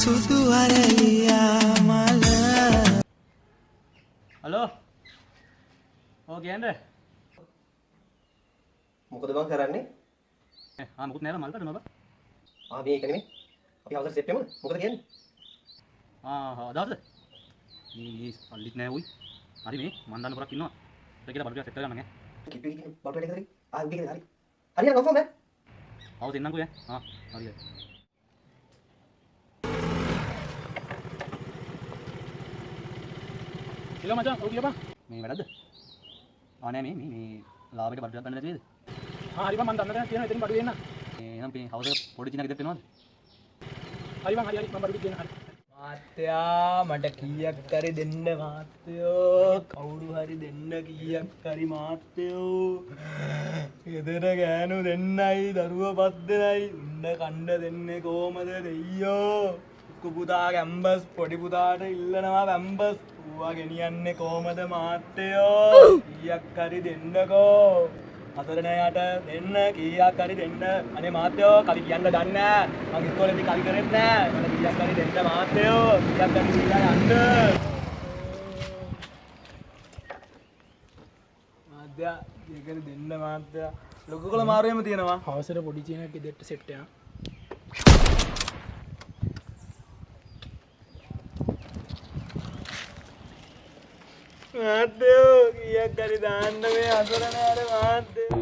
සුදු අරලියා මල. හලෝ. ඔව් කියන්නේ. මොකද බං කරන්නේ? මුකුත් නෑ මල් කඩනවා බා. මේ එක නෙමෙයි. අපි අවසර සෙට් වෙමුද? මොකද කියන්නේ? දවසද? මේ පල්ලිත් නෑ උයි. හරි මේ මන් දන්න පොරක් ඉන්නවා. ඒක කියලා බඩු ටික සෙට් කරගන්න ඈ. කිප්පි බඩු ටික හරි. උගේ හරි. හරි කන්ෆර්ම් ඈ. ආව දෙන්නම්කෝ ඈ. හරි. කියලා මචං ඔව් කියපන්. මේ වැඩද? නෑ මේ ලාභයට බඩු ටිකක් ගන්න නැති නේද? හරි බං මන් දන්න දැන තියෙනවා එතනින් බඩු දෙන්න. එහෙනම් මේ හවුස් එක පොඩි චිනා ගෙදරට එනවද? හරි බං හරි මම බඩු දෙන්න හරි. මාත්‍යා මට කීයක් හරි දෙන්න මාත්‍යෝ කවුරු හරි දෙන්න කීයක් හරි මාත්‍යෝ ගෙදර ගෑනු දෙන්නයි දරුවෝ පස් දෙනයි උන්න කණ්ඩ දෙන්නේ කොහමද දෙයියෝ පුතා කැම්බස් පොඩි පුතාට ඉල්ලනවා පැම්බස් ඌවා ගෙනියන්නේ කොහමද මාත්‍යෝ කීයක් හරි දෙන්නකෝ අතරණයට දෙන්න කීයක් හරි දෙන්න අනේ මාත්‍යෝ කවි කියන්න දන්නේ නැහැ මං ඉස්කෝලේදී කවි කරෙත් නැහැ මට කීයක් හරි දෙන්න මාත්‍යෝ කීයක් හරි දීලා යන්න මාත්‍යා කීයකට දෙන්න මාත්‍යා ලොකු කොළ මාරුවෙම තියෙනවා හවසට පොඩි චීනක් ගෙදරට සෙට් එකක් මාත්‍යෝ කීයක් හරි දාන්න මේ අතරණයට මාත්‍යෝ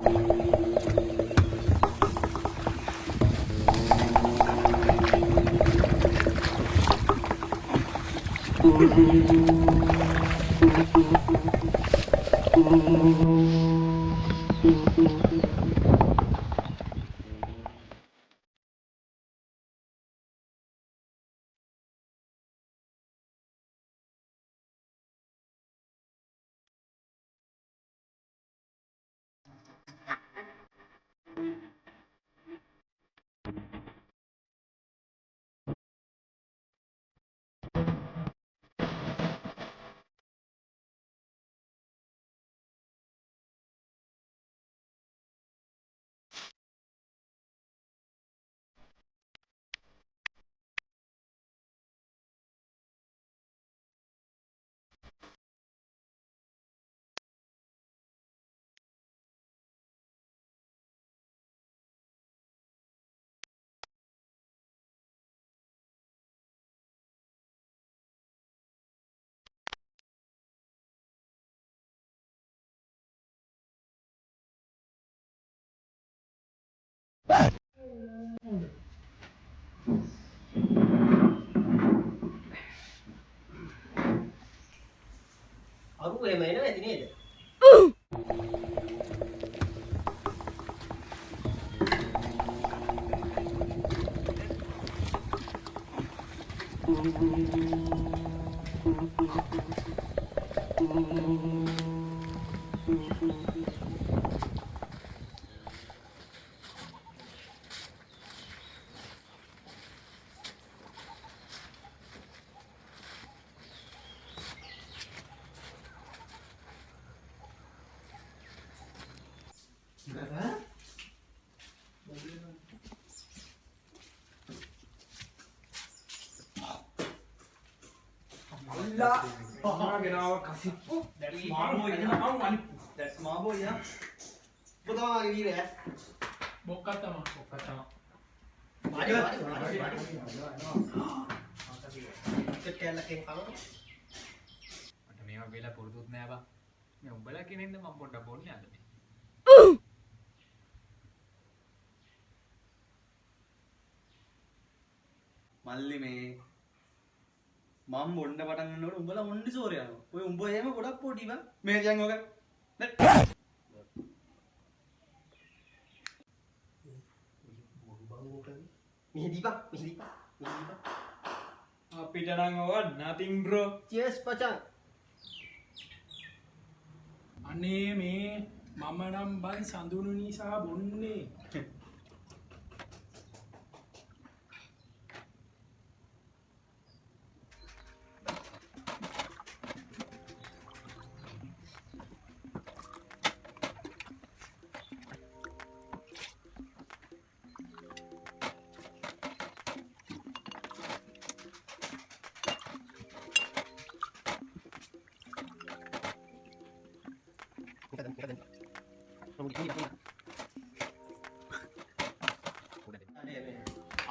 අරු එහෙම එනවා ඇති නේද? That's my boy, yeah. Betul lagi ni deh. බොක්කත් තමයි Maju. Kecil lagi kalau. මට මේවා වෙලා පුරුදුත් නෑ බා. මේ උඹලා කෙනෙක්ද මම පොඩ්ඩක් බොන්නේ අද මේ. මල්ලි මේ මම බොන්න පටන් ගන්නකොට උඹලා මොන්නේ සෝරේ යනවා. ඔය උඹ එහෙම ගොඩක් පොඩි බං. මේ දැන් ඔක. Mihdipa. අපිට නම් ඕවා nothing bro Cheers, pacar. අනේ මේ මම නම් බන් සඳුනු නිසා බොන්නේ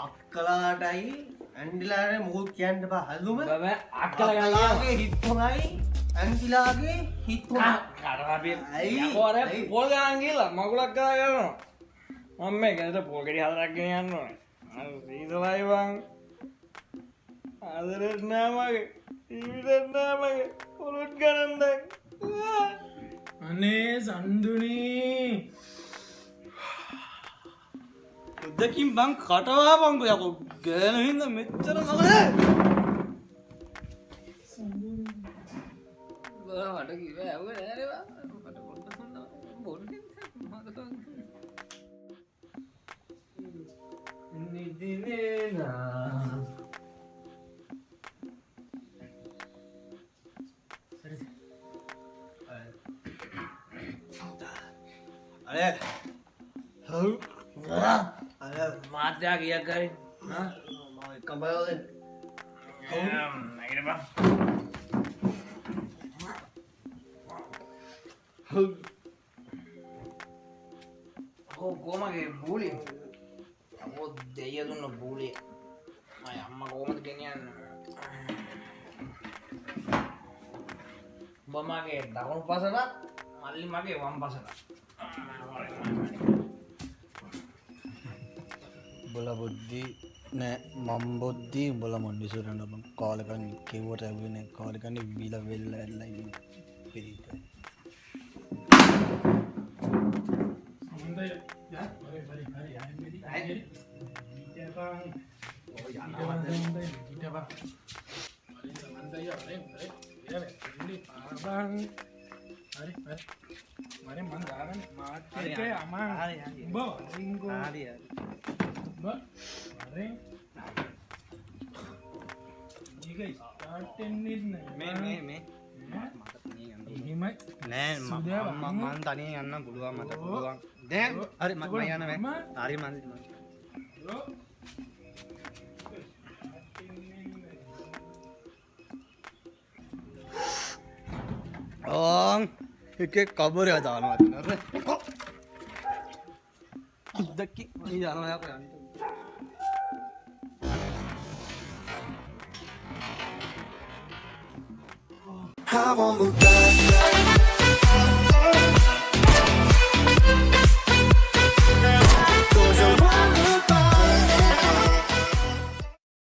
අක්කලාටයි ඇන්ඩිලාට මුකුත් කියන්න බා හල්ලුම අක්කලගේ හිත් හොඳයි ඇන්ඩිලාගේ හිත් හොඳයි පොල් ගාන කියලා මකුලක් කලා කරනවා මම මේ ගැනට පොල්ගෙඩි හදරක්ගෙන යන්න ඕනේ සීතලයි බං ආදරෙත් නෑ මගේ ජීවිතෙත් නෑ මගේ පොලොත් ගණන් දැන් අනේ සන්දුනී උදකින් බං කටවා බංකු යකෝ ගෑන හින්දා මෙච්චර මගනේ මට කිව්වා ඇහුව නෑනේ බා මට පොඩ්ඩක් දුන්නා බොන්නේ මාත්‍යා කියක් කරි කම්බලෝදෙන් නැගිට බං කොමගේ බූලි අපෝ දෙය දුන්න බූලිය මයි අම්ම කොහොමද ගෙනියන්න උඹ මගේ දකුණු පසට මල්ලි මගේ වම් පසට උඹල බුද්ධි නෑ මම් බුද්ධි උඹල මොන්ඩිසෝරන්න බං කාලකන් කිව්වට ඇහුවේ නෑ කාලකන් විල වෙල්ල ඇල්ලා ඉන්නේ පිළිත සමන්දය යා හරි හරි හරි ආයෙත් හරි ඊටපන් ඊටපන් සමන්දය හරි හරි ඉන්නේ පාබන් හරි හරි මම දාගන්න මාත් එක්ක අමන් උඹ වරින්කෝ හරි හරි හරි මේක ස්ටාර්ට් වෙන්නේ නැහැ මේ එහෙමයි නෑ මම තනියෙන් යන්න පුළුවන් මට පුළුවන් දැන් හරි මම යන්න බෑ හරි මම ඕන් එක කබරය දානවා නේද දැක්කි මේ යනවා යකෝ යන්න I want to die.